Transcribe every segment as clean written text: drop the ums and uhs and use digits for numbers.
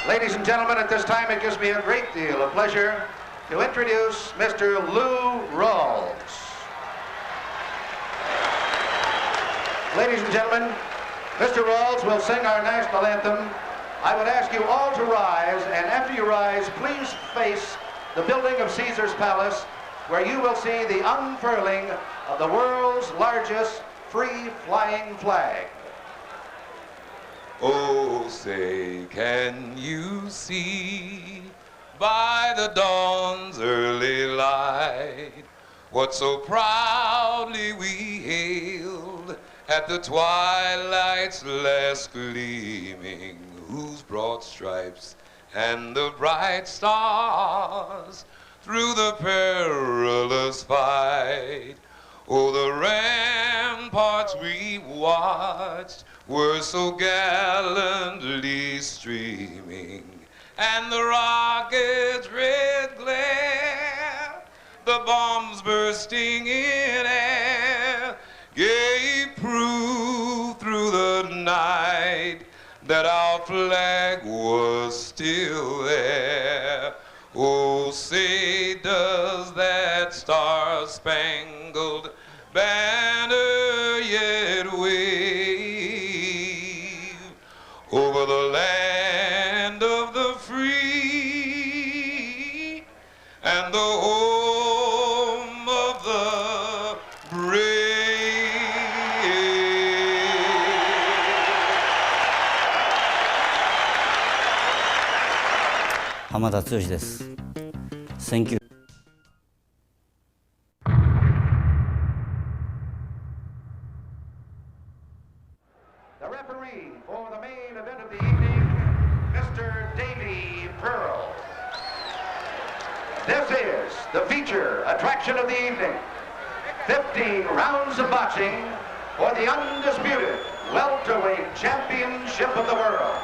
Ladies and gentlemen, at this time it gives me a great deal of pleasure to introduce Mr. Lou Rawls. Ladies and gentlemen, Mr. Rawls will sing our national anthem. I would ask you all to rise, and after you rise, please face the building of Caesar's Palace, where you will see the unfurling of the world's largest free-flying flag. Oh, say, can you see by the dawn's early light what so proudly we hailed at the twilight's last gleaming, whose broad stripes and the bright stars through the perilous fight? Oh, the ramparts we watched were so gallantly streaming, and the rockets' red glare, the bombs bursting in air, gave proof through the night that our flag was still there. Oh, say, does that star-spangled banner yet wave over the land of the free and the home of the brave?浜田剛です。19 The referee for the main event of the evening, Mr. Davy Pearl. This is the feature attraction of the evening. 15 rounds of boxing for the undisputed welterweight championship of the world.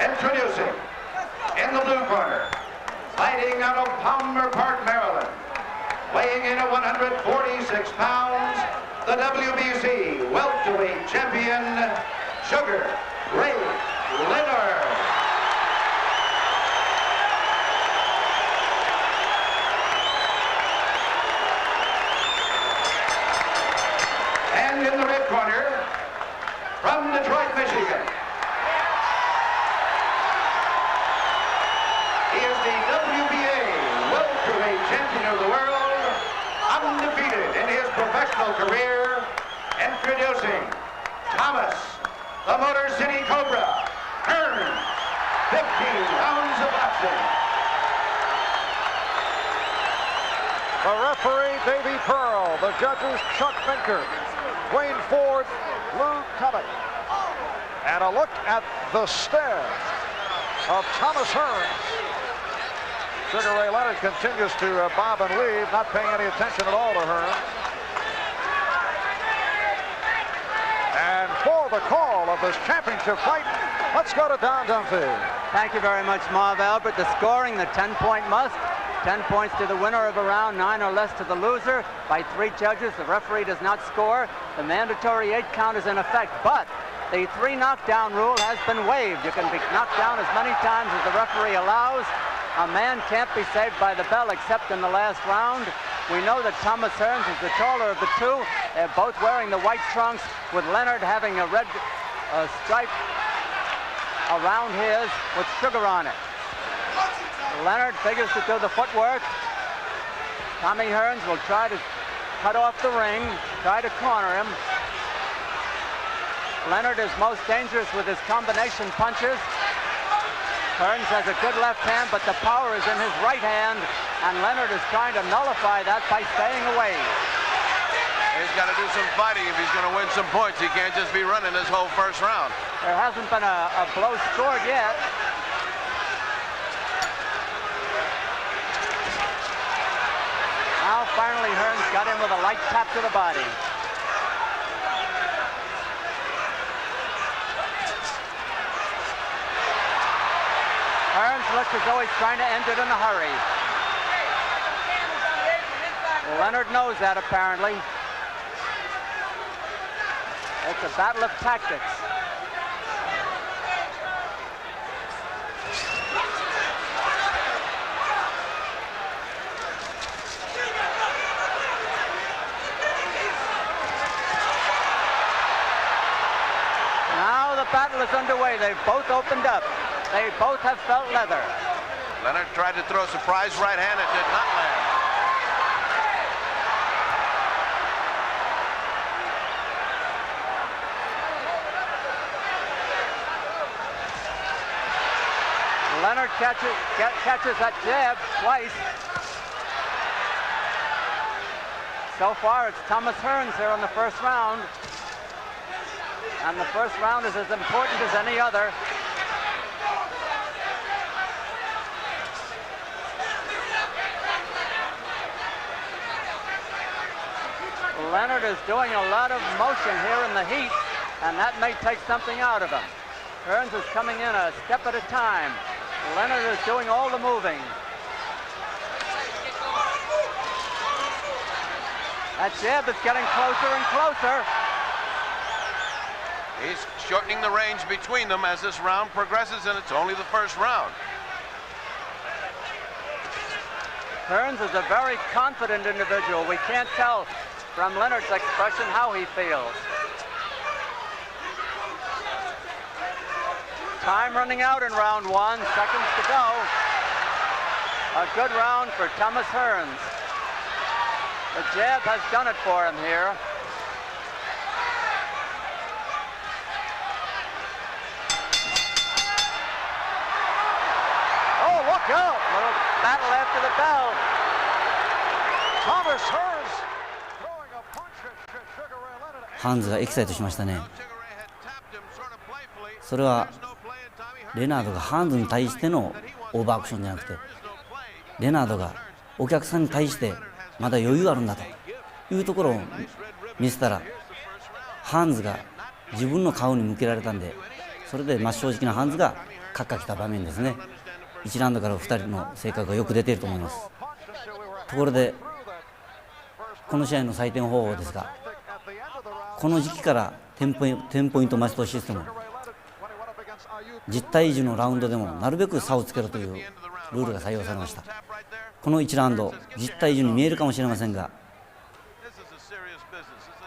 Introducing, in the blue corner, fighting out of Palmer Park, Maryland, weighing in at 146 pounds, the WBC welterweight champion, Sugar Ray Leonard. And in the red corner, from Detroit, Michigan, he is the WBA welterweight champion of the world, undefeated in his professional career. Introducing Thomas, the Motor City Cobra, Hearn. 15 rounds of boxing. The referee, Davy Pearl. The judges, Chuck Finker, Wayne Ford, Lou Tubbett. And a look at the stare of Thomas Hearn. Sugar Ray Leonard continues to bob and weave, not paying any attention at all to Hearn. And for the call of this championship fight, let's go to Don Dunphy. Thank you very much, Marv Albert. The scoring, the 10-point must. 10 points to the winner of a round, 9 or less to the loser by 3 judges. The referee does not score. The mandatory 8 count is in effect, but the 3 knockdown rule has been waived. You can be knocked down as many times as the referee allows. A man can't be saved by the bell except in the last round. We know that Thomas Hearns is the taller of the two. They're both wearing the white trunks, with Leonard having a red stripe around his with Sugar on it. Leonard figures to do the footwork. Tommy Hearns will try to cut off the ring, try to corner him. Leonard is most dangerous with his combination punches. Hearns has a good left hand, but the power is in his right hand, and Leonard is trying to nullify that by staying away. He's got to do some fighting if he's going to win some points. He can't just be running this whole first round. There hasn't been a blow scored yet. Now finally Hearns got in with a light tap to the body. Hearns looks as though he's trying to end it in a hurry. Leonard knows that, apparently. It's a battle of tactics. they've both opened up. They both have felt leather. Leonard tried to throw a surprise right hand. It did not land. Leonard catches that jab twice. So far, it's Thomas Hearns here in the first round. And the first round is as important as any other. Leonard is doing a lot of motion here in the heat, and that may take something out of him. Hearns is coming in a step at a time. Leonard is doing all the moving. That jab is getting closer and closer. He's shortening the range between them as this round progresses, and it's only the first round. Hearns is a very confident individual. We can't tell from Leonard's expression how he feels. Time running out in round one, seconds to go. A good round for Thomas Hearns. The jab has done it for him here. Oh, look out! Little battle after the bell. Thomas Hearns throwing a punch at Sugar Ray Leonard. ハンズがエキサイトしましたね。それはレナードがハンズに対してのオーバーアクションじゃなくて、レナードがお客さんに対してまだ余裕あるんだというところを見せたら、ハンズが自分の顔に向けられたんで、それで真正直なハンズがカッカきた場面ですね。1ラウンドから2人の性格がよく出ていると思います。ところでこの試合の採点方法ですが、この時期から10ポイントマストシステム、10対10のラウンドでもなるべく差をつけろというルールが採用されました。この1ラウンド10対10に見えるかもしれませんが、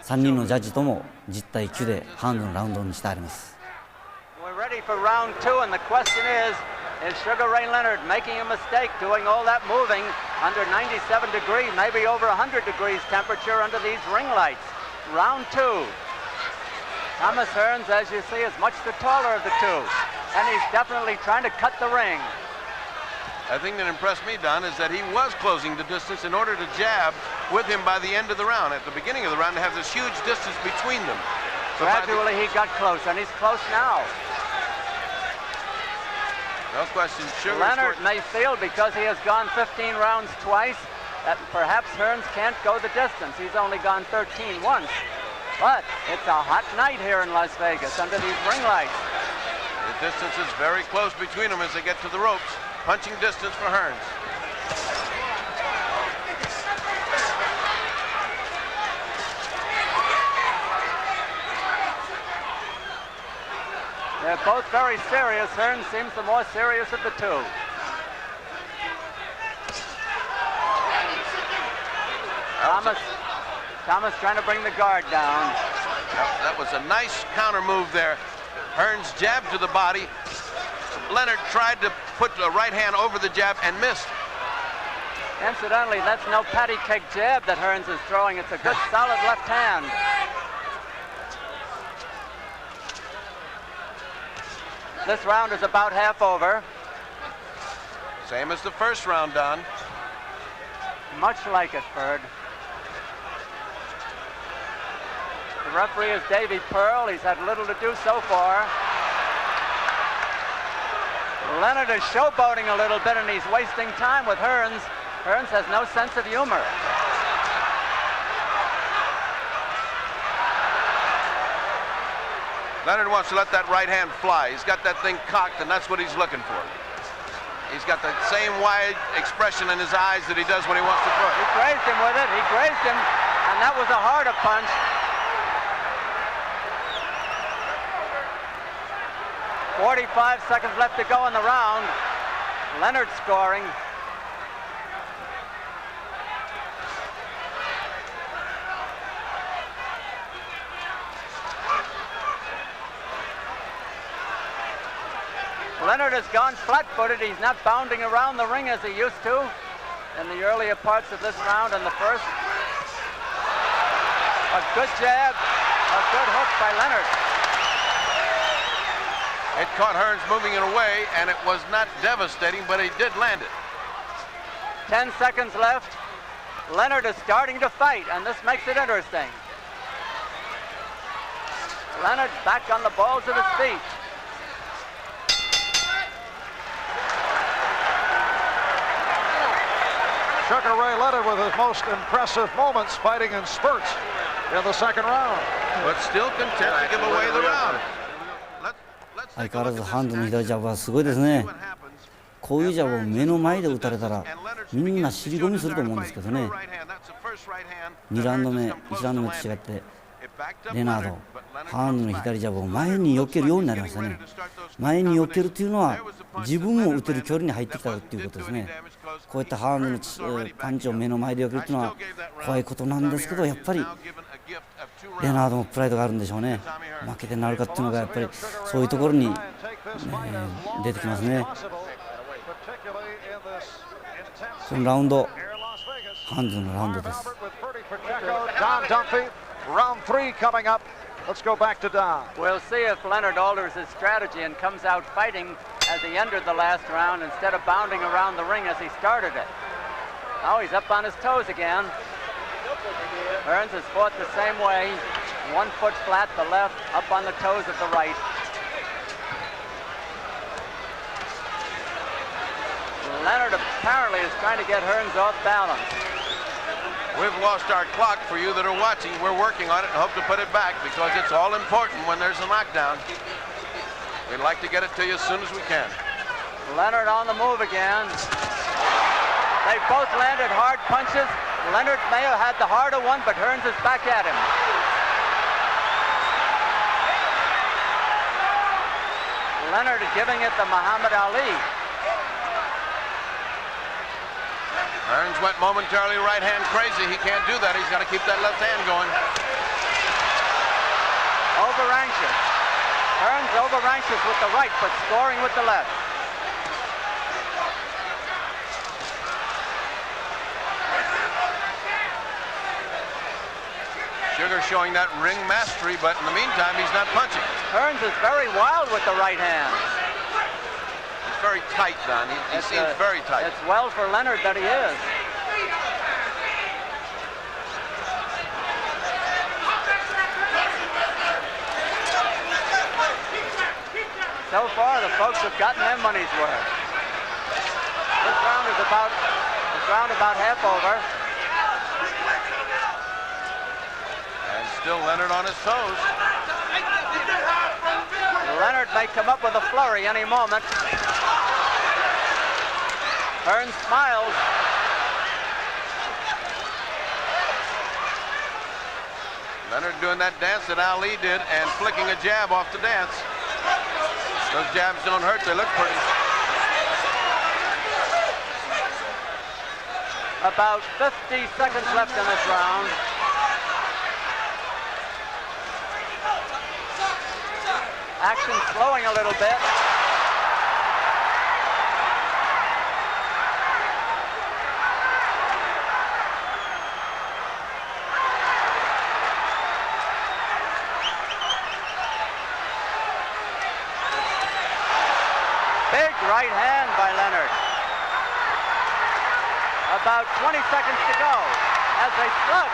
3人のジャッジとも10対9でハンズのラウンドにしてあります。We're ready for round two, and the question is Sugar Ray Leonard making a mistake doing all that moving under 97 degrees, maybe over 100 degrees temperature under these ring lights? Round two. Thomas Hearns, as you see, is much the taller of the two, and he's definitely trying to cut the ring. The thing that impressed me, Don, is that he was closing the distance in order to jab with him by the end of the round. At the beginning of the round, they have this huge distance between them. So gradually he got close, and he's close now. No question, Sugar Leonard may feel, because he has gone 15 rounds twice, that perhaps Hearns can't go the distance. He's only gone 13 once. But it's a hot night here in Las Vegas under these ring lights. The distance is very close between them as they get to the ropes. Punching distance for Hearns. They're both very serious. Hearns seems the more serious of the two. Thomas trying to bring the guard down. That was a nice counter move there. Hearns jabbed to the body. Leonard tried to put the right hand over the jab and missed. Incidentally, that's no patty cake jab that Hearns is throwing. It's a good solid left hand. This round is about half over. Same as the first round, Don. Much like it, Ferd. The referee is Davy Pearl. He's had little to do so far. Leonard is showboating a little bit, and he's wasting time with Hearns. Hearns has no sense of humor. Leonard wants to let that right hand fly. He's got that thing cocked, and that's what he's looking for. He's got the same wide expression in his eyes that he does when he wants to throw it. He grazed him with it. He grazed him, and that was a harder punch. .45 seconds left to go in the round. Leonard scoring. Leonard has gone flat-footed. He's not bounding around the ring as he used to in the earlier parts of this round and the first. A good jab, a good hook by Leonard. It caught Hearns moving it away, and it was not devastating, but he did land it. 10 seconds left. Leonard is starting to fight, and this makes it interesting. Leonard back on the balls of his feet. Sugar Ray Leonard with his most impressive moments fighting in spurts in the second round. But still content to give away the round. 相変わらずハンズの左ジャブはすごいですね。こういうジャブを目の前で打たれたらみんな尻込みすると思うんですけどね。2ラウンド目、1ラウンド目と違ってレナード、ハンズの左ジャブを前に避けるようになりましたね。前に避けるというのは自分も打てる距離に入ってきたということですね。こういったハンズのパンチを目の前で避けるというのは怖いことなんですけど、やっぱりレナードもプライドがあるんでしょうね。負けてなるかっていうのがやっぱりそういうところに、出てきますね。そのラウンド、ハンズのラウンドです。Round 3 coming up. Let's go back to Don. We'll see if Leonard alters his strategy and comes out fighting as he entered the last round instead of bounding around the ring as he started it. Now he's up on his toes again. Hearns has fought the same way. 1 foot flat, the left, up on the toes of the right. Leonard apparently is trying to get Hearns off balance. We've lost our clock. For you that are watching, we're working on it and hope to put it back because it's all important when there's a knockdown. We'd like to get it to you as soon as we can. Leonard on the move again. They both landed hard punches. Leonard may have had the harder one, but Hearns is back at him. Leonard giving it to Muhammad Ali. Hearns went momentarily right hand crazy. He can't do that. He's got to keep that left hand going. Over anxious. Hearns over anxious with the right, but scoring with the left. Sugar showing that ring mastery, but in the meantime, he's not punching. Hearns is very wild with the right hand. Very tight, Don. He seems very tight. It's well for Leonard that he is. So far, the folks have gotten their money's worth. This round is about half over. And still Leonard on his toes. Leonard may come up with a flurry any moment. Hearns smiles. Leonard doing that dance that Ali did and flicking a jab off the dance. Those jabs don't hurt, they look pretty. About 50 seconds left in this round. Action slowing a little bit. Big right hand by Leonard. About 20 seconds to go as they slug.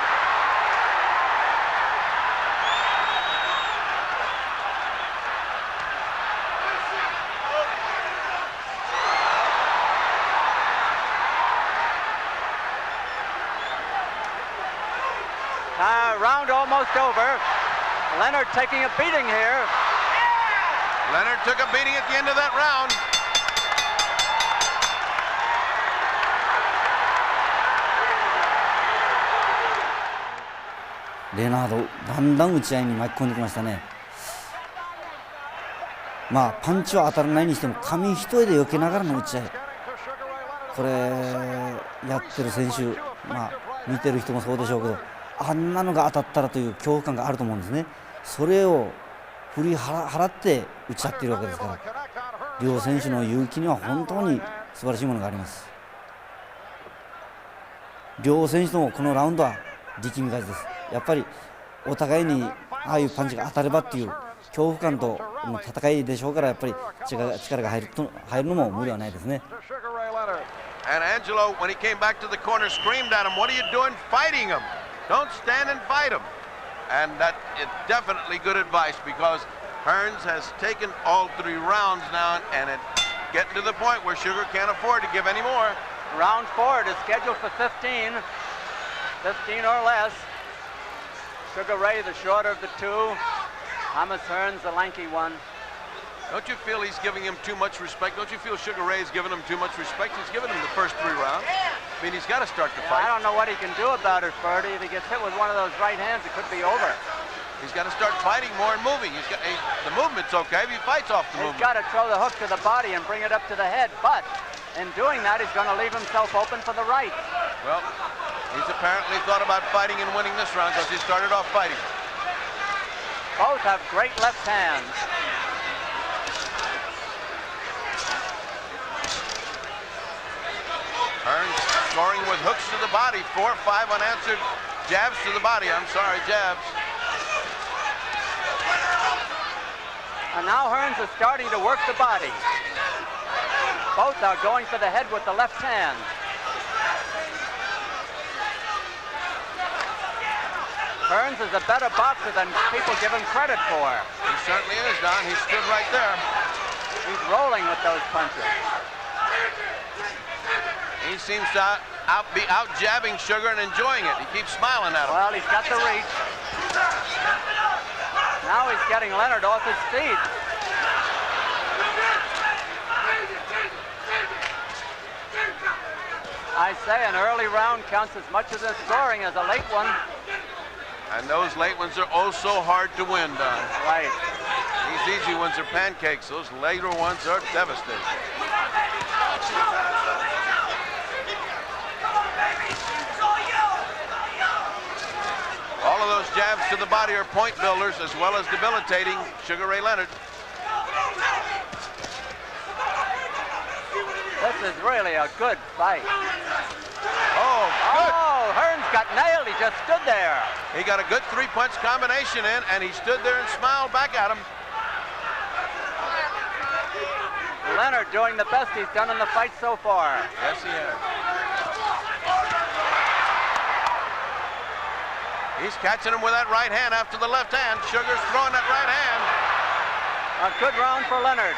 Round almost over. Leonard taking a beating here. Leonard took a beating at the end of that round.レナード、だんだん打ち合いに巻き込んできましたね。まあパンチは当たらないにしても紙一重で避けながらの打ち合い、これやってる選手、まあ見てる人もそうでしょうけど、あんなのが当たったらという恐怖感があると思うんですね。それを振り払って打ち合っているわけですから。両選手の勇気には本当に素晴らしいものがあります。両選手ともこのラウンドは力み勝ちです。やっぱりお互いにああいうパンチが当たればっていう恐怖感との戦いでしょうから、やっぱり力が入るのも無理はないですね。And Angelo, when he came back to the corner, screamed at him, "What are you doing fighting him? Don't stand and fight him." And that is definitely good advice because Hearns has taken all 3 rounds now, and it's getting to the point where Sugar can't afford to give any more. Round 4 is scheduled for 15 or less. Sugar Ray, the shorter of the two. Thomas Hearns, the lanky one. Don't you feel he's giving him too much respect? Don't you feel Sugar Ray's giving him too much respect? He's given him the first 3 rounds. I mean, he's got to start to fight. I don't know what he can do about it, Ferdy. If he gets hit with one of those right hands, it could be over. He's got to start fighting more and moving. The movement's okay if he fights off the movement. He's got to throw the hook to the body and bring it up to the head, but in doing that, he's going to leave himself open for the right. Well, he's apparently thought about fighting and winning this round because he started off fighting. Both have great left hands. Hearns scoring with hooks to the body, 4 or 5 unanswered jabs to the body. I'm sorry, jabs. And now Hearns is starting to work the body. Both are going for the head with the left hand. Hearns is a better boxer than people give him credit for. He certainly is, Don. He stood right there. He's rolling with those punches. He seems to be out jabbing Sugar and enjoying it. He keeps smiling at him. Well, he's got the reach. Now he's getting Leonard off his feet. I say an early round counts as much as a scoring as a late one. And those late ones are oh so hard to win, Don. Right. These easy ones are pancakes. Those later ones are devastating. All of those jabs to the body are point builders as well as debilitating Sugar Ray Leonard. This is really a good fight. Oh, good. Oh, Hearns got nailed. He just stood there. He got a good 3-punch combination in, and he stood there and smiled back at him. Leonard doing the best he's done in the fight so far. Yes, he has. He's catching him with that right hand after the left hand. Sugar's throwing that right hand. A good round for Leonard.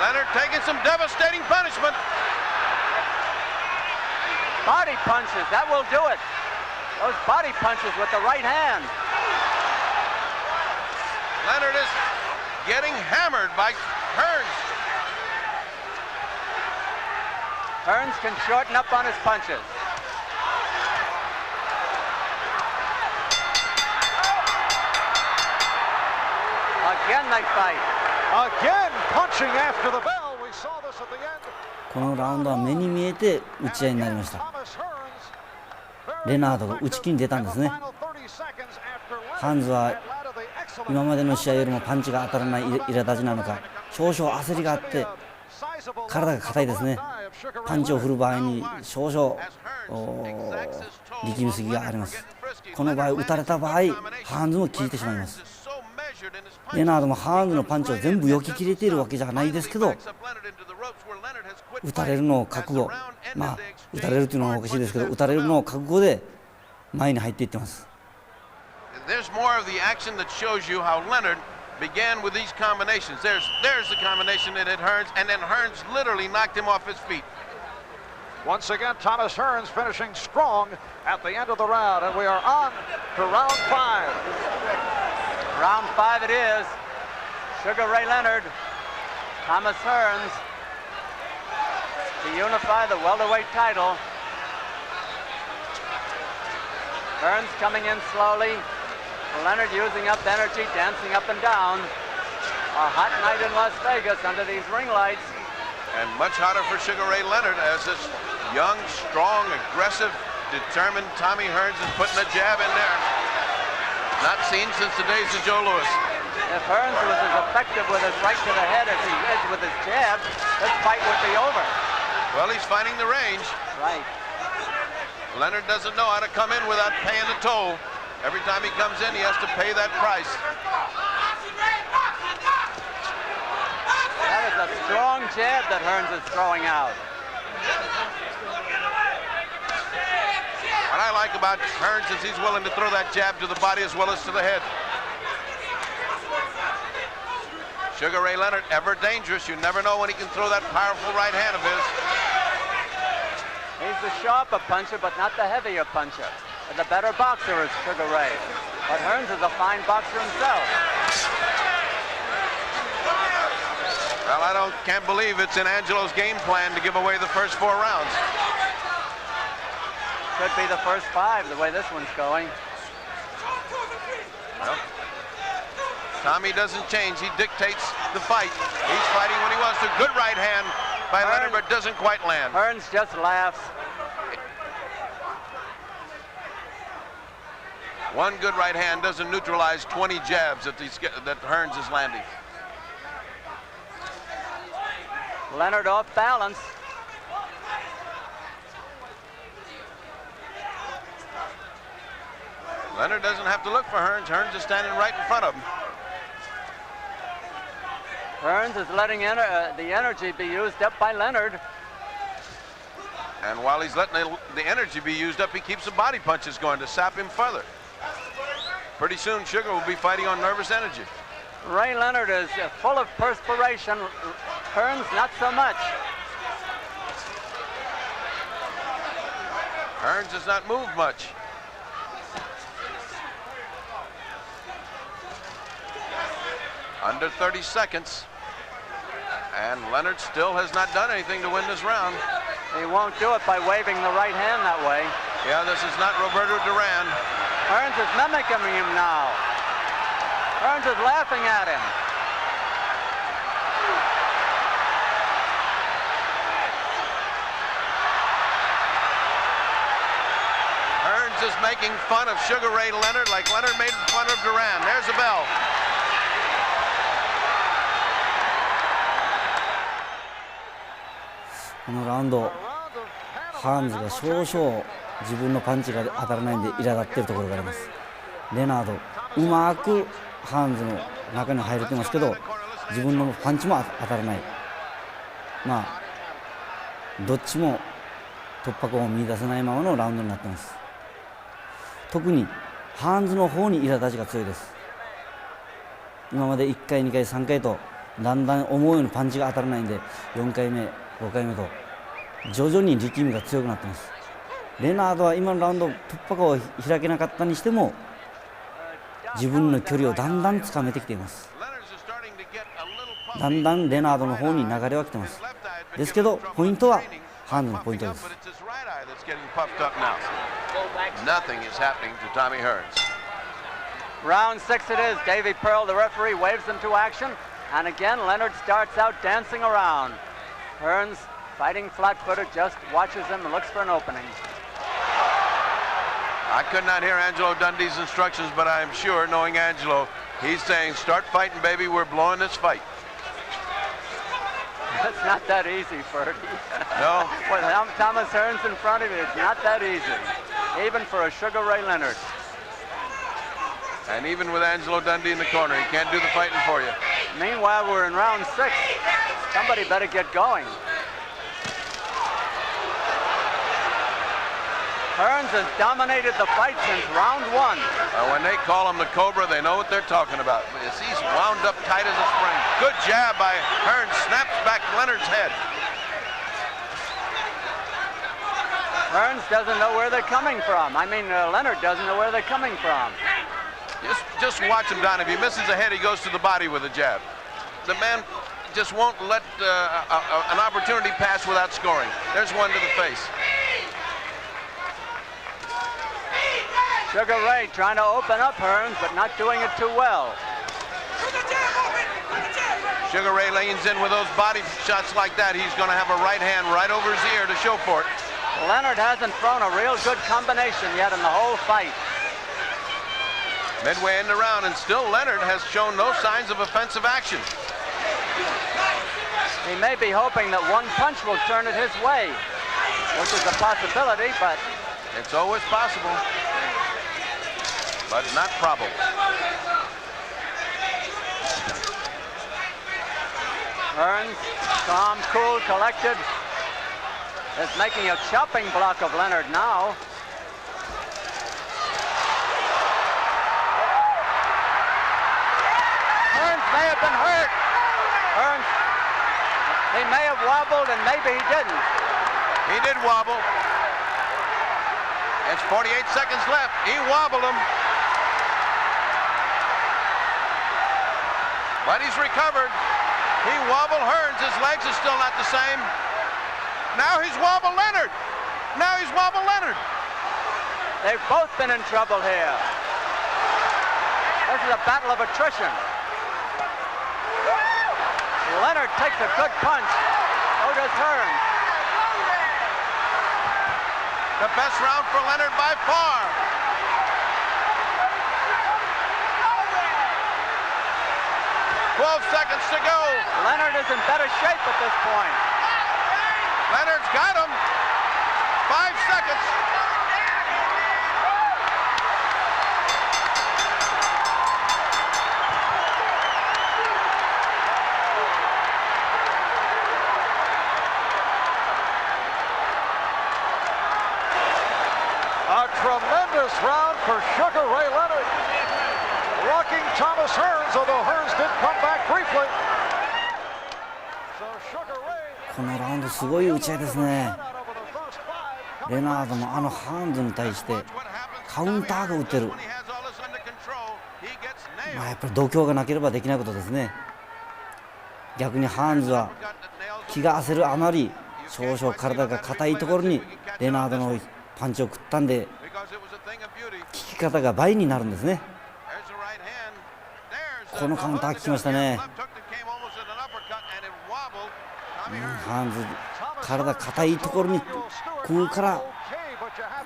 Leonard taking some devastating punishment. Body punches, that will do it. Those body punches with the right hand. Leonard is getting hammered by Hearns. Hearns can shorten up on his punches. Again they fight. Again punching after the bell. We saw this at the end. このラウンドは目に見えて打ち合いになりました。レナードが打ち気に出たんですね。ハンズは今までの試合よりもパンチが当たらない苛立ちなのか、少々焦りがあって体が硬いですね。パンチを振る場合に少々力みすぎがあります。この場合打たれた場合、ハンズも効いてしまいます。レナードもハンズのパンチを全部避けきれているわけじゃないですけど、打たれるのを覚悟、打たれるというのはおかしいですけど、打たれるのを覚悟で前に入っていってます。There's more of the action that shows you how Leonard began with these combinations. There's the combination that hit Hearns, and then Hearns literally knocked him off his feet. Once again, Thomas Hearns finishing strong at the end of the round, and we are on to round 5. Round 5 it is. Sugar Ray Leonard, Thomas Hearns to unify the welterweight title. Hearns coming in slowly. Leonard using up energy, dancing up and down. A hot night in Las Vegas under these ring lights. And much hotter for Sugar Ray Leonard as this young, strong, aggressive, determined Tommy Hearns is putting a jab in there. Not seen since the days of Joe Louis. If Hearns was as effective with his right to the head as he is with his jab, this fight would be over. Well, he's finding the range. Right. Leonard doesn't know how to come in without paying the toll. Every time he comes in, he has to pay that price. That is a strong jab that Hearns is throwing out. What I like about Hearns is he's willing to throw that jab to the body as well as to the head. Sugar Ray Leonard, ever dangerous. You never know when he can throw that powerful right hand of his. He's the sharper puncher, but not the heavier puncher. And the better boxer is Sugar Ray. But Hearns is a fine boxer himself. Well, I can't believe it's in Angelo's game plan to give away the first 4 rounds. Could be the first 5, the way this one's going. Well, Tommy doesn't change. He dictates the fight. He's fighting when he wants to. Good right hand by Leonard, but doesn't quite land. Hearns just laughs. One good right hand doesn't neutralize 20 jabs that Hearns is landing. Leonard off balance. Leonard doesn't have to look for Hearns. Hearns is standing right in front of him. Hearns is letting the energy be used up by Leonard. And while he's letting the energy be used up, he keeps the body punches going to sap him further. Pretty soon, Sugar will be fighting on nervous energy. Ray Leonard is full of perspiration. Hearns, not so much. Hearns does not move much. Under 30 seconds. And Leonard still has not done anything to win this round. He won't do it by waving the right hand that way. Yeah, this is not Roberto Duran. Hearns is mimicking him now. Hearns is laughing at him. Hearns is making fun of Sugar Ray Leonard like Leonard made fun of Duran. There's the bell.このラウンド、ハーンズが少々自分のパンチが当たらないんで苛立っているところがあります。レナード、うまくハーンズの中に入れてますけど、自分のパンチも当たらない。まあ、どっちも突破口を見出せないままのラウンドになっています。特にハーンズの方に苛立ちが強いです。今まで1回、2回、3回とだんだん思うようにパンチが当たらないんで、4回目、5回目と徐々に力みが強くなっています。レナードは今のラウンド突破口を開けなかったにしても自分の距離をだんだんつかめてきています。だんだんレナードの方に流れは来ています。ですけどポイントはハーンズのポイントです。Round 6 it is. Davy Pearl, the referee, waves them to action. And again, Leonard starts out dancing around. Hearns, fighting flat-footed, just watches him and looks for an opening. I could not hear Angelo Dundee's instructions, but I'm sure, knowing Angelo, he's saying, start fighting, baby, we're blowing this fight. It's not that easy, Ferdy. No? With Thomas Hearns in front of you, it's not that easy, even for a Sugar Ray Leonard. And even with Angelo Dundee in the corner, he can't do the fighting for you. Meanwhile, we're in round 6. Somebody better get going. Hearns has dominated the fight since round 1. When they call him the Cobra, they know what they're talking about. He's wound up tight as a spring. Good jab by Hearns. Snaps back Leonard's head. Hearns doesn't know where they're coming from. I mean, Leonard doesn't know where they're coming from. Just watch him, Don. If he misses a head, he goes to the body with a jab. The man just won't let an opportunity pass without scoring. There's one to the face. Sugar Ray trying to open up Hearns, but not doing it too well. Sugar Ray leans in with those body shots like that. He's going to have a right hand right over his ear to show for it. Leonard hasn't thrown a real good combination yet in the whole fight. Midway in the round, and still Leonard has shown no signs of offensive action. He may be hoping that one punch will turn it his way, which is a possibility, but it's always possible, but not probable. Hearns, calm, cool, collected, is making a chopping block of Leonard now. Hearns may have been hurt. Hearns, he may have wobbled and maybe he didn't. He did wobble. It's 48 seconds left. He wobbled him. But he's recovered. He wobbled Hearns. His legs are still not the same. Now he's wobbled Leonard. Now he's wobbled Leonard. They've both been in trouble here. This is a battle of attrition. Leonard takes a good punch. So does Hearns. The best round for Leonard by far. Seconds to go. Leonard is in better shape at this point. Leonard's got him. 5 seconds. A tremendous round for Sugar Ray Leonard. Rocking Thomas Hearns, although Hearns did come back briefly. So Sugar Ray. このラウンドすごい打ち合いですね。レナードのハーンズに対してカウンターが打てる。やっぱり度胸がなければできないことですね。逆にハーンズは気が焦るあまり少々体が硬いところにレナードのパンチを食ったんで、効き方が倍になるんですね。このカウンター効きましたね。ハーンズ、体硬いところに食うから効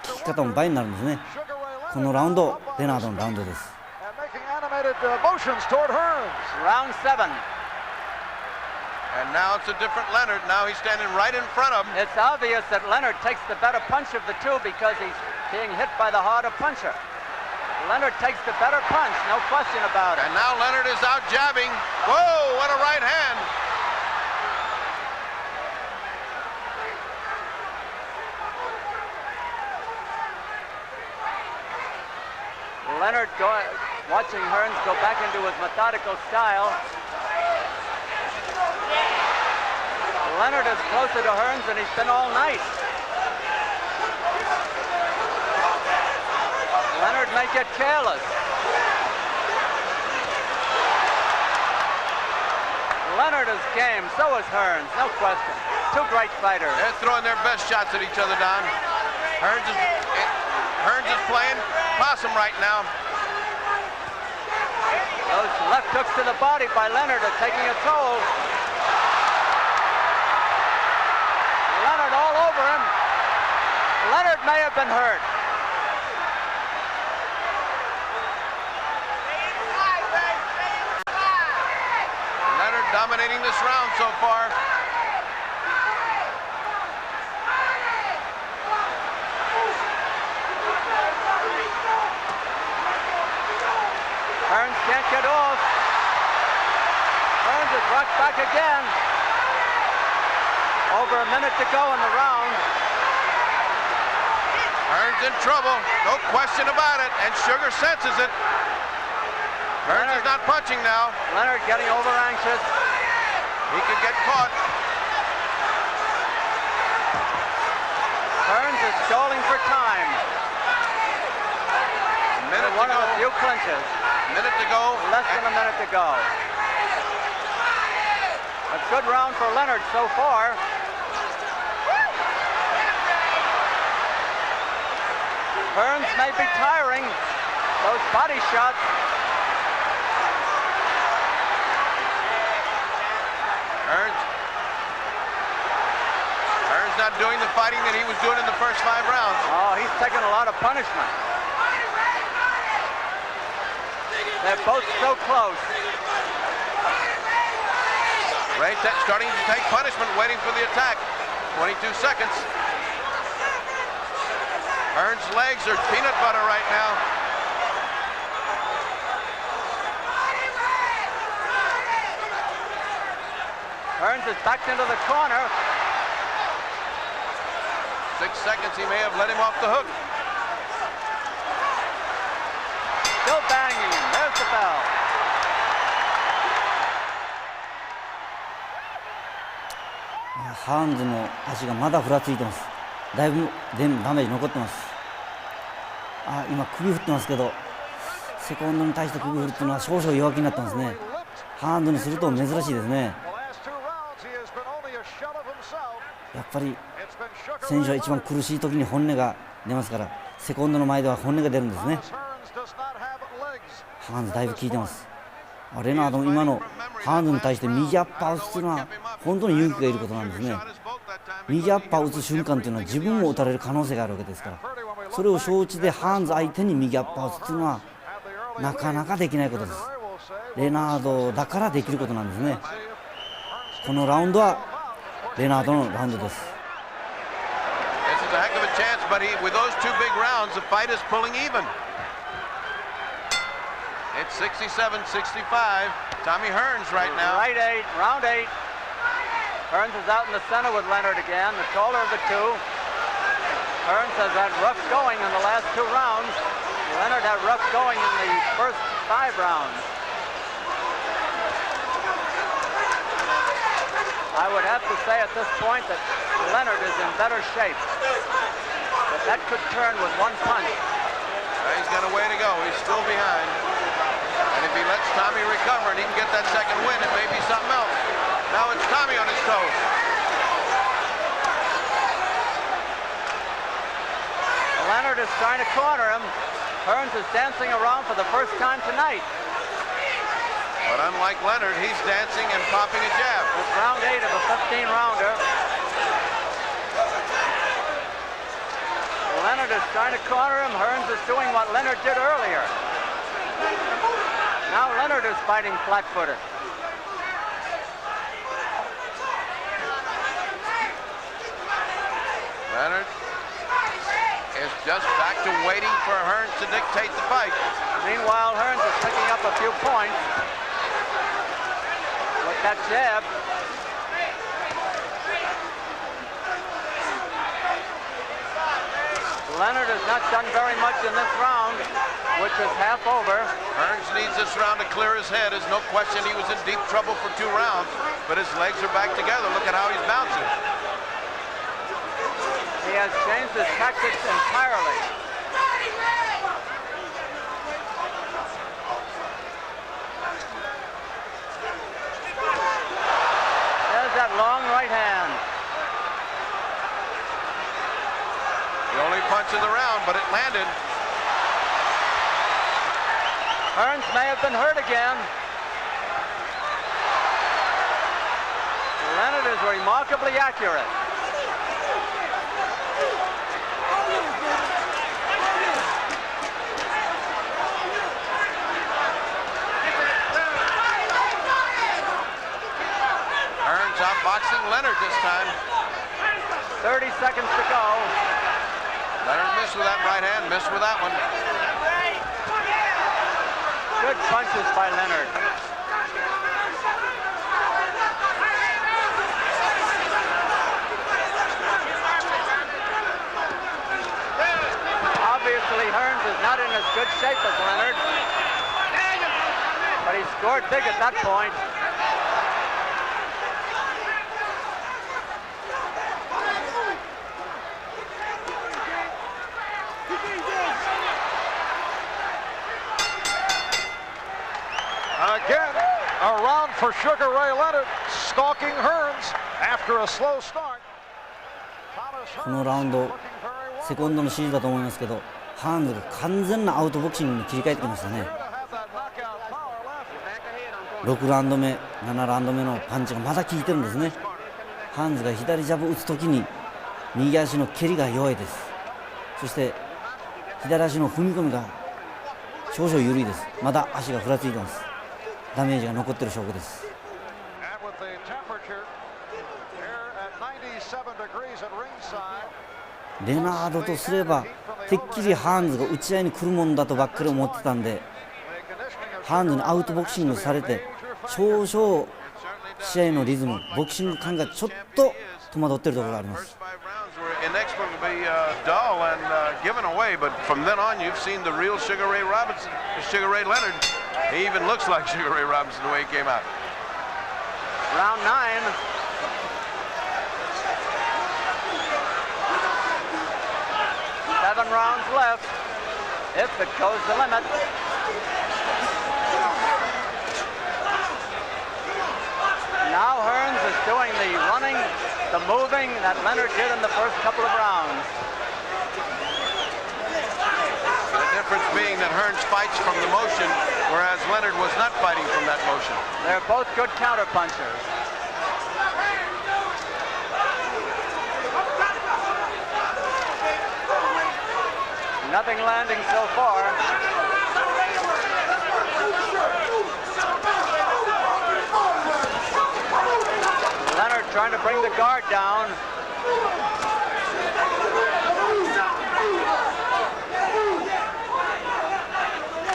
き方も倍になるんですね。このラウンド、レナードのラウンドです。Round 7. And now it's a different Leonard. Now he's standing right in front of him. It's obvious that Leonard takes the better punch of the two because he's being hit by the harder puncher. Leonard takes the better punch, no question about it. And now Leonard is out jabbing. Whoa, what a right hand. Leonard watching Hearns go back into his methodical style. Leonard is closer to Hearns than he's been all night. Leonard may get careless. Leonard is game, so is Hearns, no question. Two great fighters. They're throwing their best shots at each other, Don. Hearns is playing possum right now. Those left hooks to the body by Leonard are taking a toll. Leonard all over him. Leonard may have been hurt. Leonard dominating this round so far. Hearns can't get off. Hearns is rocked back again. Over a minute to go in the round. Hearns in trouble, no question about it, and Sugar senses it. Hearns is not punching now. Leonard getting over anxious. He could get caught. Hearns is stalling for time. One of the few clinches. Minute to go. Less than a minute to go. A good round for Leonard so far. Hearns may be tiring. Those body shots. Hearns not doing the fighting that he was doing in the first 5 rounds. Oh, he's taking a lot of punishment. They're both so close. Ray starting to take punishment, waiting for the attack. 22 seconds. Hearns' legs are peanut butter right now. Hearns is backed into the corner. 6 seconds, he may have let him off the hook. Still banging. There's the bell. ハーンズの足がまだふらついてます。だいぶダメージ残ってます。今首振ってますけど、セコンドに対して首振るっていうのは少々弱気になってますね。ハーンズにすると珍しいですね。やっぱり選手は一番苦しい時に本音が出ますから、セコンドの前では本音が出るんですね。ハーンズだいぶ効いてます。レナードも今のハーンズに対して右アッパーを打つというのは本当に勇気がいることなんですね。右アッパーを打つ瞬間というのは自分も打たれる可能性があるわけですから、それを承知でハーンズ相手に右アッパーを打つというのはなかなかできないことです。レナードだからできることなんですね。このラウンドはレナードのラウンドです。This is a heck of a chance, but with those two big rounds, the fight is pulling even. It's 67-65. Tommy Hearns right now. Right 8, round 8. Hearns is out in the center with Leonard again, the taller of the two. Hearns has had rough going in the last 2 rounds. Leonard had rough going in the first 5 rounds. I would have to say at this point that Leonard is in better shape. But that could turn with one punch. He's got a way to go. He's still behind. And if he lets Tommy recover and he can get that second win, it may be something else. Now it's Tommy on his toes. Leonard is trying to corner him. Hearns is dancing around for the first time tonight. But unlike Leonard, he's dancing and popping a jab. It's round 8 of a 15-rounder. Leonard is trying to corner him. Hearns is doing what Leonard did earlier. Now Leonard is fighting flat-footed. Leonard is just back to waiting for Hearns to dictate the fight. Meanwhile, Hearns is picking up a few points with that jab. Leonard has not done very much in this round, which is half over. Hearns needs this round to clear his head. There's no question he was in deep trouble for 2 rounds, but his legs are back together. Look at how he's bouncing. He has changed his tactics entirely. There's that long right hand. The only punch of the round, but it landed. Hearns may have been hurt again. Leonard is remarkably accurate. Hearns outboxing Leonard this time. 30 seconds to go. Leonard missed with that right hand, missed with that one. Good punches by Leonard. Obviously, Hearns is not in as good shape as Leonard, but he scored big at that point. Again, a round for Sugar Ray Leonard, stalking Hearns after a slow start. このラウンド、セコンドの指示だと思いますけど、ハーンズが完全なアウトボクシングに切り替えてきましたね。6ラウンド目、7ラウンド目のパンチがまだ効いてるんですね。ハーンズが左ジャブを打つときに右足の蹴りが弱いです。そして左足の踏み込みが少々緩いです。まだ足がふらついてます。ダメージが残っている証拠です。レナードとすればてっきりハーンズが打ち合いに来るもんだとばっかり思ってたんで、ハーンズにアウトボクシングされて少々試合のリズム、ボクシング感がちょっと戸惑っているところがあります。inexplicably dull and given away, but from then on you've seen the real Sugar Ray Robinson, Sugar Ray Leonard. He even looks like Sugar Ray Robinson the way he came out. Round 9. Seven rounds left, if it goes the limit. Now Hearns is doing the running, the moving that Leonard did in the first couple of rounds. The difference being that Hearns fights from the motion, whereas Leonard was not fighting from that motion. They're both good counterpunchers. Nothing landing so far. Leonard trying to bring the guard down.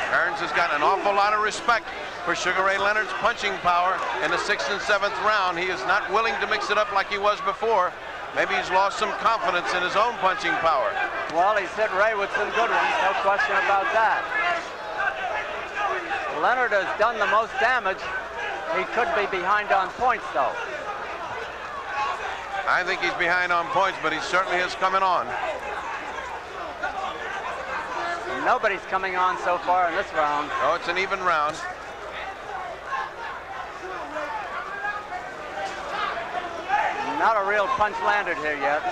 Hearns has got an awful lot of respect for Sugar Ray Leonard's punching power in the 6th and 7th round. He is not willing to mix it up like he was before. Maybe he's lost some confidence in his own punching power. Well, he's hit Ray with some good ones, no question about that. Leonard has done the most damage. He could be behind on points, though. I think he's behind on points, but he certainly is coming on. Nobody's coming on so far in this round. Oh, it's an even round. Not a real punch landed here yet.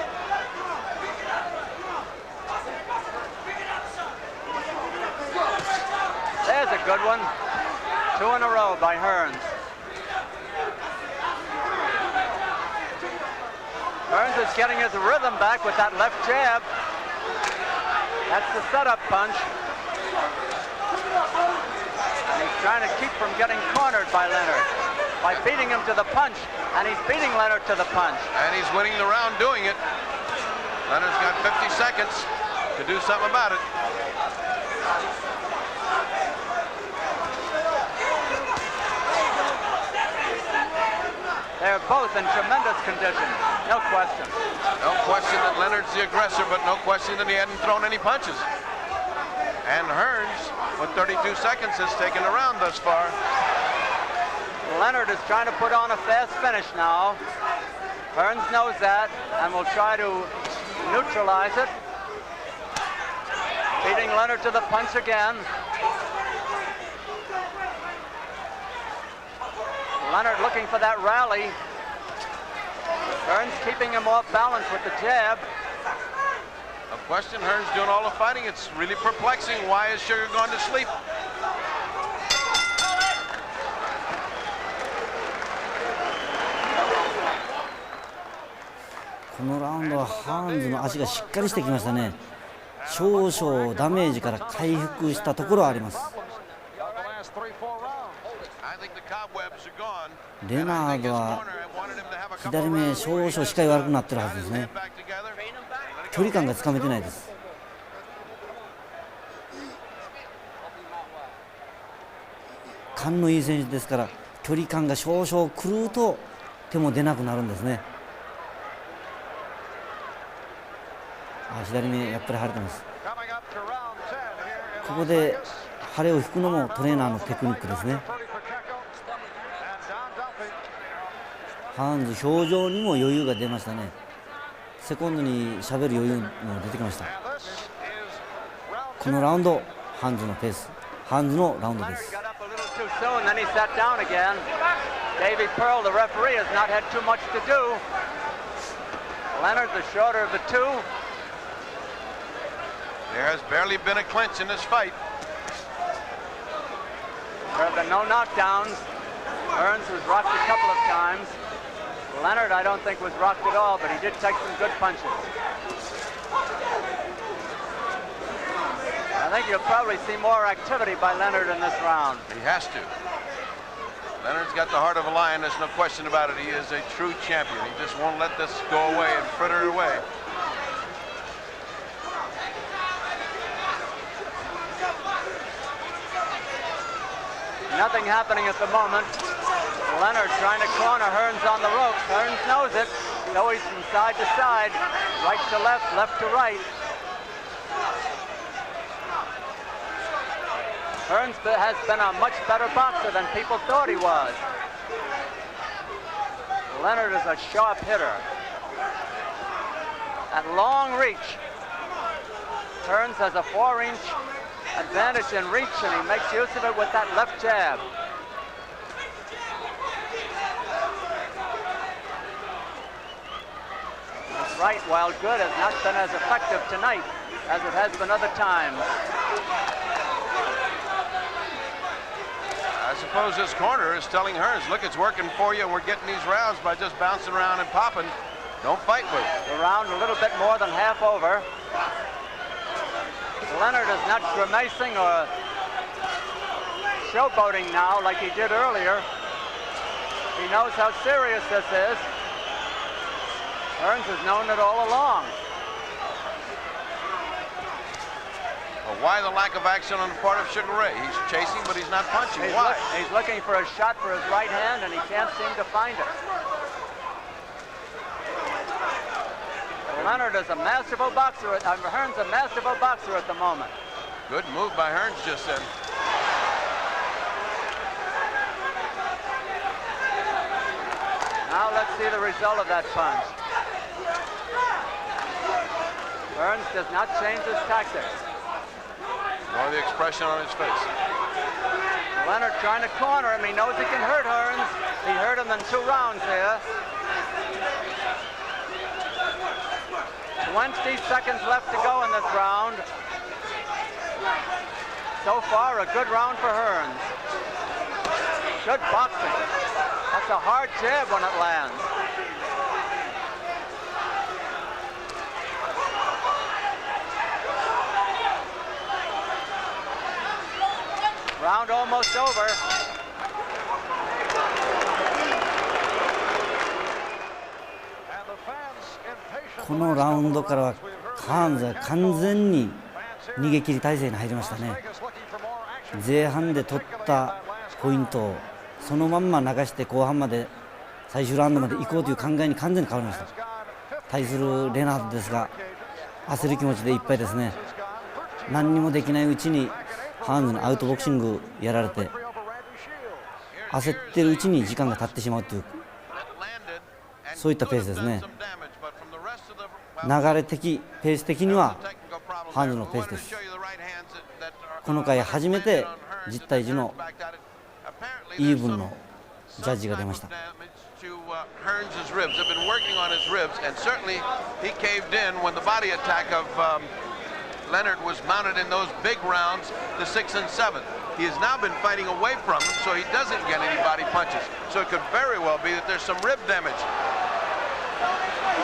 There's a good one. 2 in a row by Hearns. Hearns is getting his rhythm back with that left jab. That's the setup punch. And he's trying to keep from getting cornered by Leonard by beating him to the punch, and he's beating Leonard to the punch. And he's winning the round doing it. Leonard's got 50 seconds to do something about it. They're both in tremendous condition, no question. No question that Leonard's the aggressor, but no question that he hadn't thrown any punches. And Hearns, with 32 seconds, has taken the round thus far. Leonard is trying to put on a fast finish now. Hearns knows that and will try to neutralize it. Beating Leonard to the punch again. Leonard looking for that rally. Hearns keeping him off balance with the jab. No question, Hearns doing all the fighting. It's really perplexing. Why is Sugar gone to sleep? このラウンドはハーンズの足がしっかりしてきましたね。少々ダメージから回復したところはあります。レナードは左目少々視界悪くなってるはずですね。距離感がつかめてないです。勘のいい選手ですから距離感が少々狂うと手も出なくなるんですね。左目やっぱり腫れてます。ここで腫れを引くのもトレーナーのテクニックですね。ハーンズ表情にも余裕が出ましたね。セコンドに喋る余裕も出てきました。このラウンドハーンズのペース、ハーンズのラウンドです。There has barely been a clinch in this fight. There have been no knockdowns. Hearns was rocked a couple of times. Leonard, I don't think, was rocked at all, but he did take some good punches. I think you'll probably see more activity by Leonard in this round. He has to. Leonard's got the heart of a lion, there's no question about it. He is a true champion. He just won't let this go away and fritter it away. Nothing happening at the moment. Leonard trying to corner Hearns on the ropes. Hearns knows it. So he's from side to side, right to left, left to right. Hearns has been a much better boxer than people thought he was. Leonard is a sharp hitter. At long reach, Hearns has a 4-inch advantage in reach, and he makes use of it with that left jab. His right, while good, has not been as effective tonight as it has been other times. I suppose this corner is telling Hearns, look, it's working for you, and we're getting these rounds by just bouncing around and popping. Don't fight with it. The round a little bit more than half over. Leonard is not grimacing or showboating now like he did earlier. He knows how serious this is. Hearns has known it all along. Well, why the lack of action on the part of Sugar Ray? He's chasing, but he's not punching. Why? He's looking for a shot for his right hand, and he can't seem to find it. Leonard is a masterful boxer. Hearns a masterful boxer at the moment. Good move by Hearns just then. Now let's see the result of that punch. Hearns does not change his tactics. More the expression on his face. Leonard trying to corner him. He knows he can hurt Hearns. He hurt him in 2 rounds here. 20 seconds left to go in this round. So far, a good round for Hearns. Good boxing. That's a hard jab when it lands. Round almost over. このラウンドからはハーンズが完全に逃げ切り体制に入りましたね。前半で取ったポイントをそのまんま流して後半まで最終ラウンドまで行こうという考えに完全に変わりました。対するレナードですが焦る気持ちでいっぱいですね。何にもできないうちにハーンズのアウトボクシングやられて焦ってるうちに時間が経ってしまうというそういったペースですね。流れ的ペース的にはハーンズのペースです。この回初めて10対10のイーブンのジャッジが出ました。Hearns' ribs have been working on his ribs, and certainly he caved in when the body attack of Leonard was mounted in those big rounds, the 6th and 7th. He has now been fighting away from him, so he doesn't get any body punches. So it could very well be that there's some rib damage.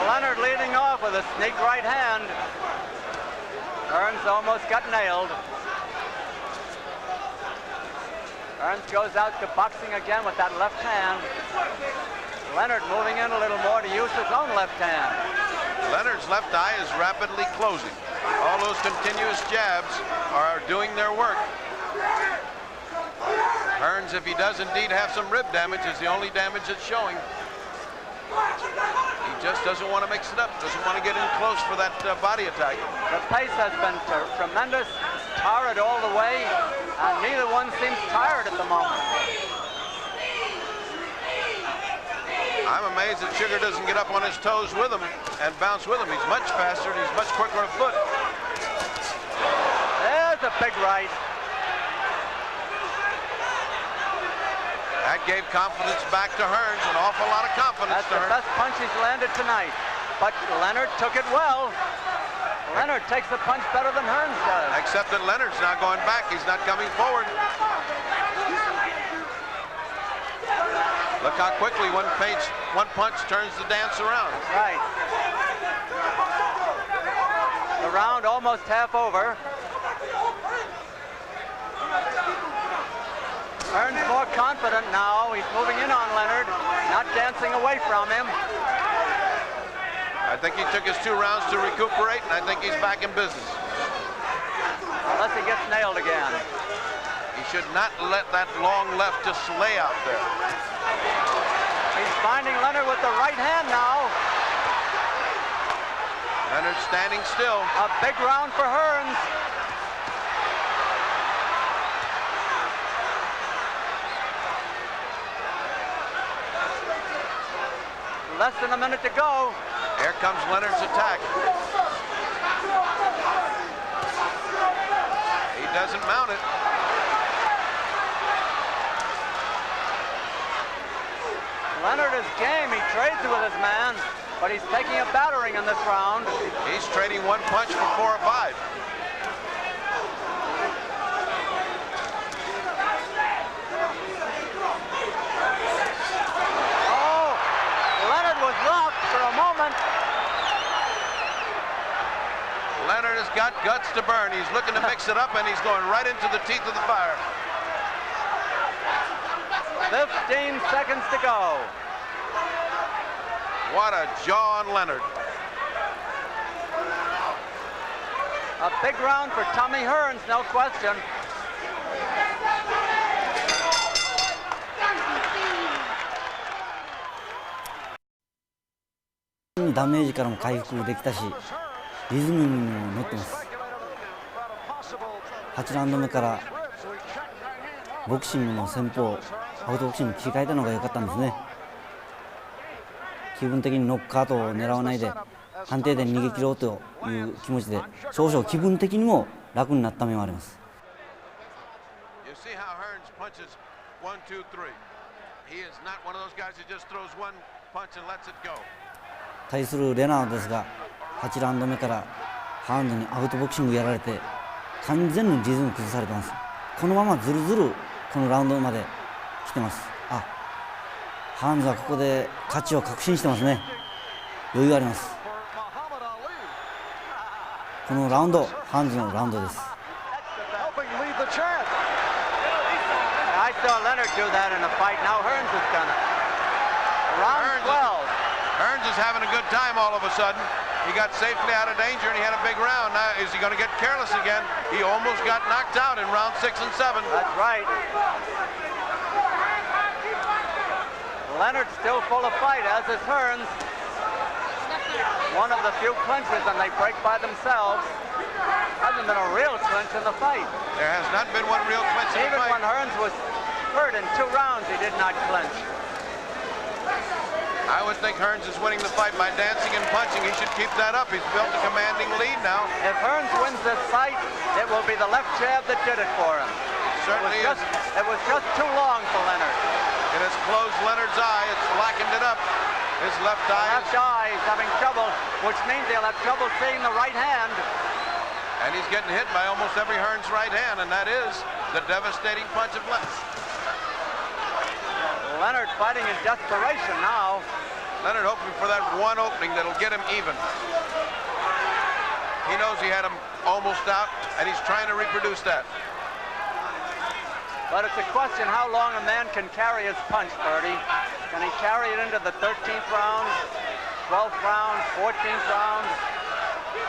Leonard leading off with a sneak right hand. Hearns almost got nailed. Hearns goes out to boxing again with that left hand. Leonard moving in a little more to use his own left hand. Leonard's left eye is rapidly closing. All those continuous jabs are doing their work. Hearns, if he does indeed have some rib damage, is the only damage that's showing. He just doesn't want to mix it up, doesn't want to get in close for that body attack. The pace has been tremendous, torrid all the way, and neither one seems tired at the moment. I'm amazed that Sugar doesn't get up on his toes with him and bounce with him. He's much faster and he's much quicker of foot. There's a big right. That gave confidence back to Hearns, an awful lot of confidence. That's the best punch he's landed tonight. But Leonard took it well. Leonard takes the punch better than Hearns does. Except that Leonard's not going back. He's not coming forward. Look how quickly one punch turns the dance around. That's right. The round almost half over. Hearns more confident now. He's moving in on Leonard, not dancing away from him. I think he took his 2 rounds to recuperate, and I think he's back in business. Unless he gets nailed again. He should not let that long left just lay out there. He's finding Leonard with the right hand now. Leonard standing still. A big round for Hearns. Less than a minute to go. Here comes Leonard's attack. He doesn't mount it. Leonard is game. He trades with his man, but he's taking a battering in this round. He's trading 1 punch for 4 or 5. Oh, Leonard was locked for a moment. Leonard has got guts to burn. He's looking to mix it up, and he's going right into the teeth of the fire. 15 seconds to go. What a jaw on Leonard. A big round for Tommy Hearns, no question.ダメージからも回復できたし、リズムにも乗ってます。8ラウンド目からボクシングの戦法、アウトボクシングに切り替えたのが良かったんですね。気分的にノックアウトを狙わないで判定で逃げ切ろうという気持ちで少々気分的にも楽になった面はあります。対するレナードですが、8ラウンド目からハーンズにアウトボクシングやられて完全にリズム崩されてます。このままずるずるこのラウンドまで来てます。ハーンズはここで勝ちを確信してますね。余裕あります。このラウンド、ハーンズのラウンドです。I saw Leonard do that in a fight. Now Hearns has done it. Round 12. Hearns is having a good time all of a sudden. He got safely out of danger and he had a big round. Now, is he going to get careless again? He almost got knocked out in round 6 and 7. That's right. Leonard's still full of fight, as is Hearns. One of the few clinches, and they break by themselves. Hasn't been a real clinch in the fight. There has not been one real clinch in the fight. Even when Hearns was hurt in 2 rounds, he did not clinch. I would think Hearns is winning the fight by dancing and punching. He should keep that up. He's built a commanding lead now. If Hearns wins this fight, it will be the left jab that did it for him. Certainly It was just too long for Leonard. It has closed Leonard's eye. It's blackened it up. His left eye is having trouble, which means he'll have trouble seeing the right hand. And he's getting hit by almost every Hearns right hand, and that is the devastating punch of left. Leonard fighting in desperation now. Leonard hoping for that one opening that'll get him even. He knows he had him almost out, and he's trying to reproduce that. But it's a question how long a man can carry his punch, Bertie. Can he carry it into the 13th round, 12th round, 14th round?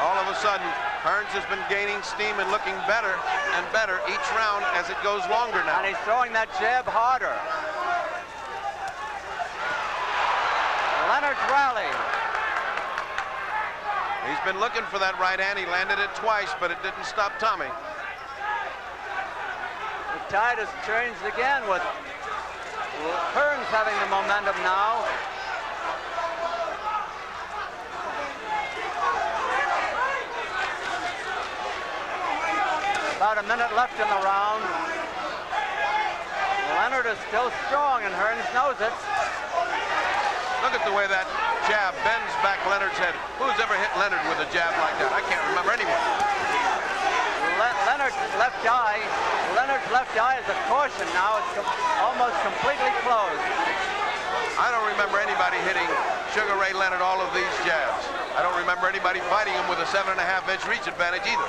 All of a sudden, Hearns has been gaining steam and looking better and better each round as it goes longer now. And he's throwing that jab harder. Leonard's rally. He's been looking for that right hand. He landed it twice, but it didn't stop Tommy. The tide has changed again with Hearns having the momentum now. About a minute left in the round. Leonard is still strong, and Hearns knows it. Look at the way that jab bends back Leonard's head. Who's ever hit Leonard with a jab like that? I can't remember anyone. Leonard's left eye is a caution now. It's almost completely closed. I don't remember anybody hitting Sugar Ray Leonard all of these jabs. I don't remember anybody fighting him with a 7.5-inch reach advantage either.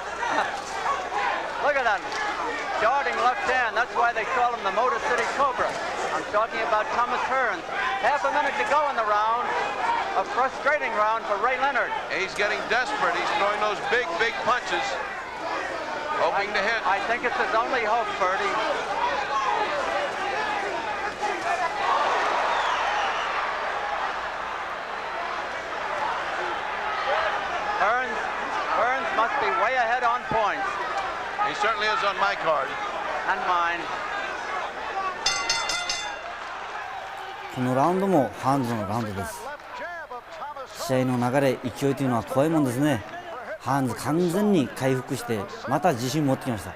Look at that. darting left hand. That's why they call him the Motor City Cobra. I'm talking about Thomas Hearns. Half a minute to go in the round. A frustrating round for Ray Leonard. He's getting desperate. He's throwing those big, big punches, hoping to hit. I think it's his only hope, Bertie. Hearns must be way ahead on points. He certainly is on my card. And mine. このラウンドもハーンズのラウンドです。試合の流れ、勢いというのは怖いもんですね。ハーンズ完全に回復してまた自信持ってきました。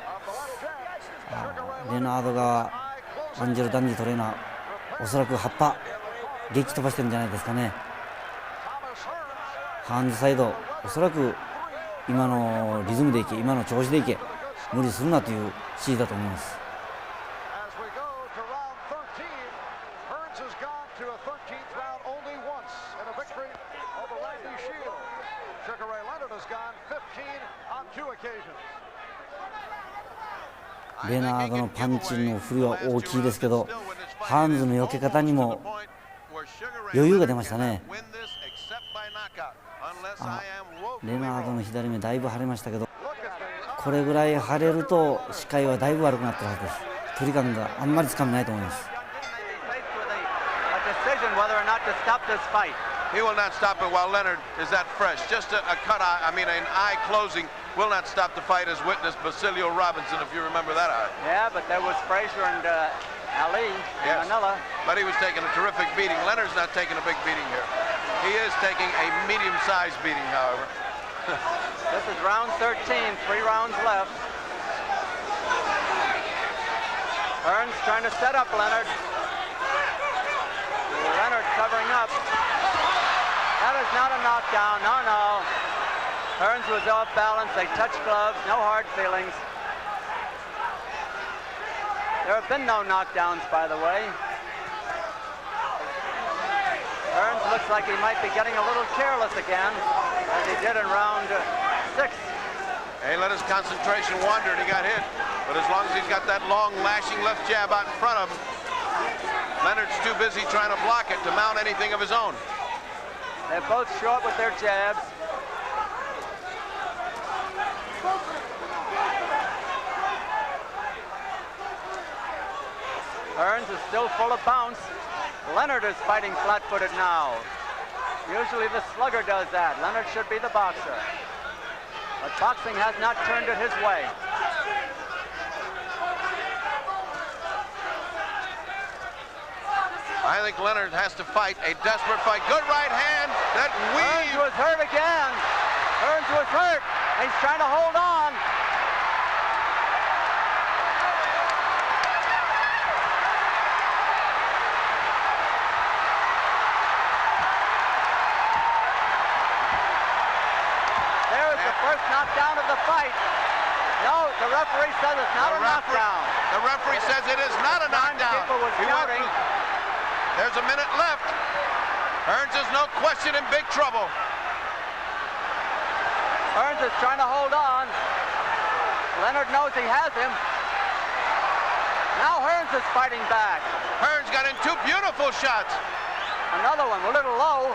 レナードがアンジェル・ダンディトレーナー、おそらく葉っぱ激飛ばしてるんじゃないですかね。ハーンズサイド、おそらく今のリズムでいけ、今の調子でいけ、無理するなという指示だと思います。レナードのパンチの振りは大きいですけど、ハーンズの避け方にも余裕が出ましたね。レナードの左目だいぶ腫れましたけど、これぐらい腫れると視界はだいぶ悪くなってるはずです。距離感があんまりつかめないと思います。He will not stop it while Leonard is that fresh. Just a cut eye, an eye closing will not stop the fight, as witnessed Basilio Robinson, if you remember that eye. Yeah, but there was Frazier and Ali in Manila. But he was taking a terrific beating. Leonard's not taking a big beating here. He is taking a medium-sized beating, however. This is round 13, 3 rounds left. Hearns trying to set up Leonard. Leonard covering up. That is not a knockdown, no. Hearns was off balance, they touched gloves, no hard feelings. There have been no knockdowns, by the way. Hearns looks like he might be getting a little careless again, as he did in round 6. He let his concentration wander and he got hit. But as long as he's got that long, lashing left jab out in front of him, Leonard's too busy trying to block it to mount anything of his own. They're both short with their jabs. Hearns is still full of bounce. Leonard is fighting flat-footed now. Usually the slugger does that. Leonard should be the boxer. But boxing has not turned it his way. I think Leonard has to fight a desperate fight. Good right hand. That weave. Hearns was hurt again. Hearns was hurt. He's trying to hold on. There is the first knockdown of the fight. No, the referee says it's not a knockdown. The referee says it is not a knockdown. There's a minute left. Hearns is no question in big trouble. Hearns is trying to hold on. Leonard knows he has him. Now Hearns is fighting back. Hearns got in 2 beautiful shots. Another one, a little low.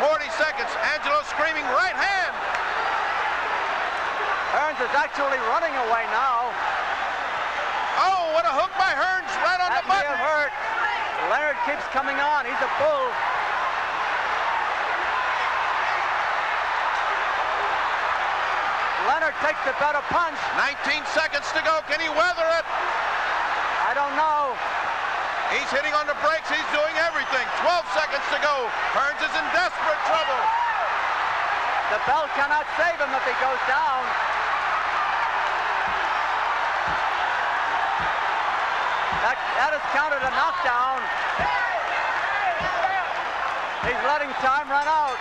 40 seconds. Angelo screaming right hand. Hearns is actually running away now. Oh, what a hook by Hearns right on the button. That may have hurt. Leonard keeps coming on. He's a bull. Leonard takes the better punch. 19 seconds to go. Can he weather it? I don't know. He's hitting on the brakes. He's doing everything. 12 seconds to go. Hearns is in desperate trouble. The bell cannot save him if he goes down. That is counted a knockdown. He's letting time run out.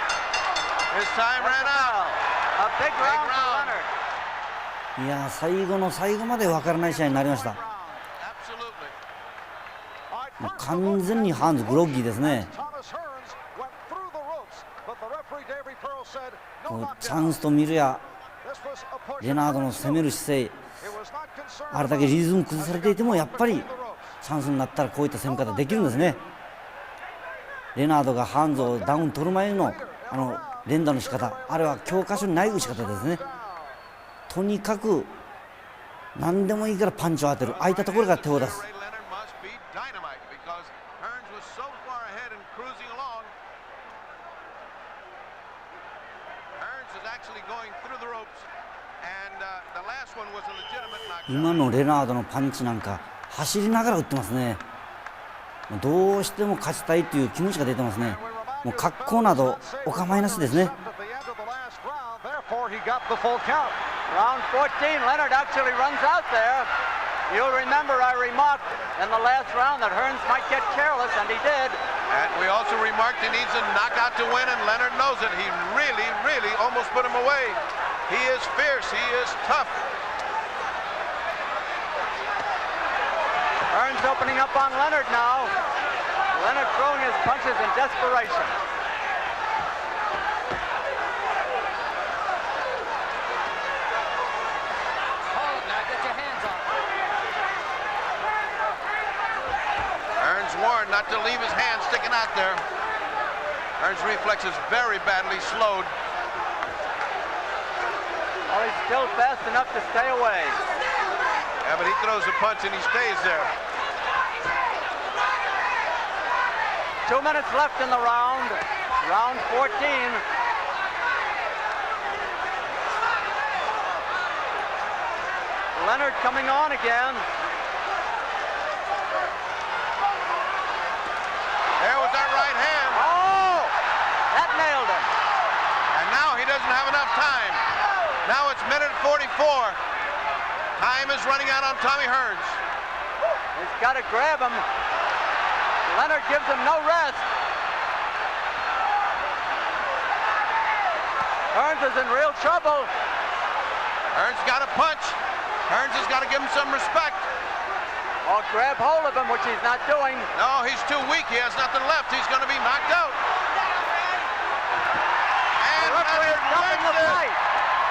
His time ran out. A big round for Leonard. いや、最後の最後まで分からない試合になりました。もう完全にハーンズグロッギーですね。チャンスと見るやレナードの攻める姿勢、あれだけリズム崩されていてもやっぱりチャンスになったらこういった攻め方できるんですね。レナードがハンズをダウン取る前の連打の仕方、あれは教科書にない打ち方ですね。とにかく何でもいいからパンチを当てる、空いたところから手を出す。今のレナードのパンチなんか走りながら打ってますね。どうしても勝ちたいという気持ちが出てますね。もう格好などお構いなしですね。Round 14, Leonard actually runs out there. You'll remember I remarked in the last round that Hearns might get careless, and he did. And we also remarked he needs a knockout to win, and Leonard knows it. He really, really almost put him away. He is fierce. He is tough. Hearns opening up on Leonard now. Leonard throwing his punches in desperation. Warned not to leave his hand sticking out there. Hearns' reflex is very badly slowed. Oh, he's still fast enough to stay away. Yeah, but he throws a punch and he stays there. 2 minutes left in the round. Round 14. Leonard coming on again. There was that right hand. Oh! That nailed him. And now he doesn't have enough time. Now it's minute 44. Time is running out on Tommy Hearns. He's got to grab him. Leonard gives him no rest. Hearns is in real trouble. Hearns got a punch. Hearns has got to give him some respect. Oh, grab hold of him, which he's not doing. No, he's too weak. He has nothing left. He's going to be knocked out. And the referee is stopping the fight.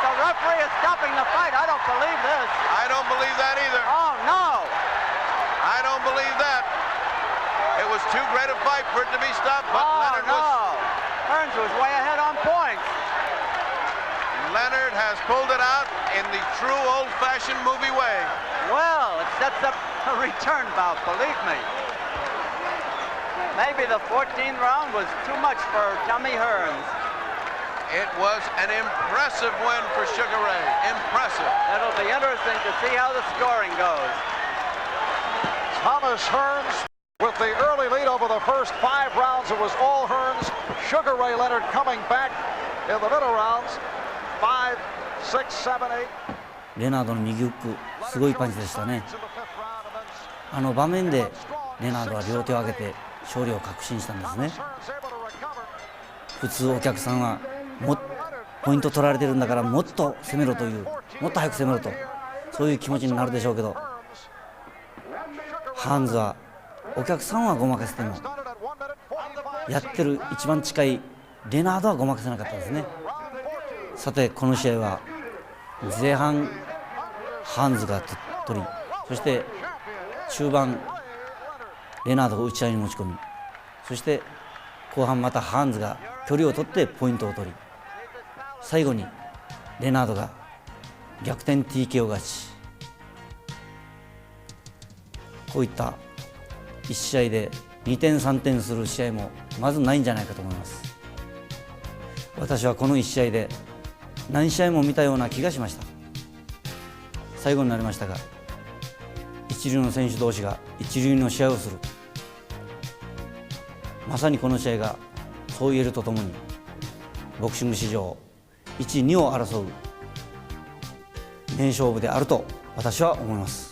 The referee is stopping the fight. I don't believe this. I don't believe that either. Oh, no. I don't believe that. It was too great a fight for it to be stopped, but Leonard was... Hearns was way ahead on points. Leonard has pulled it out in the true old-fashioned movie way. Well, it sets up a return bout, believe me. Maybe the 14th round was too much for Tommy Hearns. It was an impressive win for Sugar Ray. Impressive. It'll be interesting to see how the scoring goes. Thomas Hearns with the early lead over the first 5 rounds. It was all Hearns. Sugar Ray Leonard coming back in the middle rounds. 5, 6, 7, 8. レナードの右フック、すごいパンチでしたね。あの場面でレナードは両手を上げて勝利を確信したんですね。普通お客さんはポイント取られてるんだからもっと攻めろという、もっと早く攻めろと、そういう気持ちになるでしょうけど、ハンズはお客さんはごまかせてもやってる一番近いレナードはごまかせなかったですね。さてこの試合は前半ハンズが取り、そして中盤レナードを打ち合いに持ち込み、そして後半またハンズが距離を取ってポイントを取り、最後にレナードが逆転 TKO 勝ち。こういった1試合で2点3点する試合もまずないんじゃないかと思います。私はこの1試合で何試合も見たような気がしました。最後になりましたが、一流の選手同士が一流の試合をする、まさにこの試合がそう言えるとともにボクシング史上1、2を争う名勝負であると私は思います。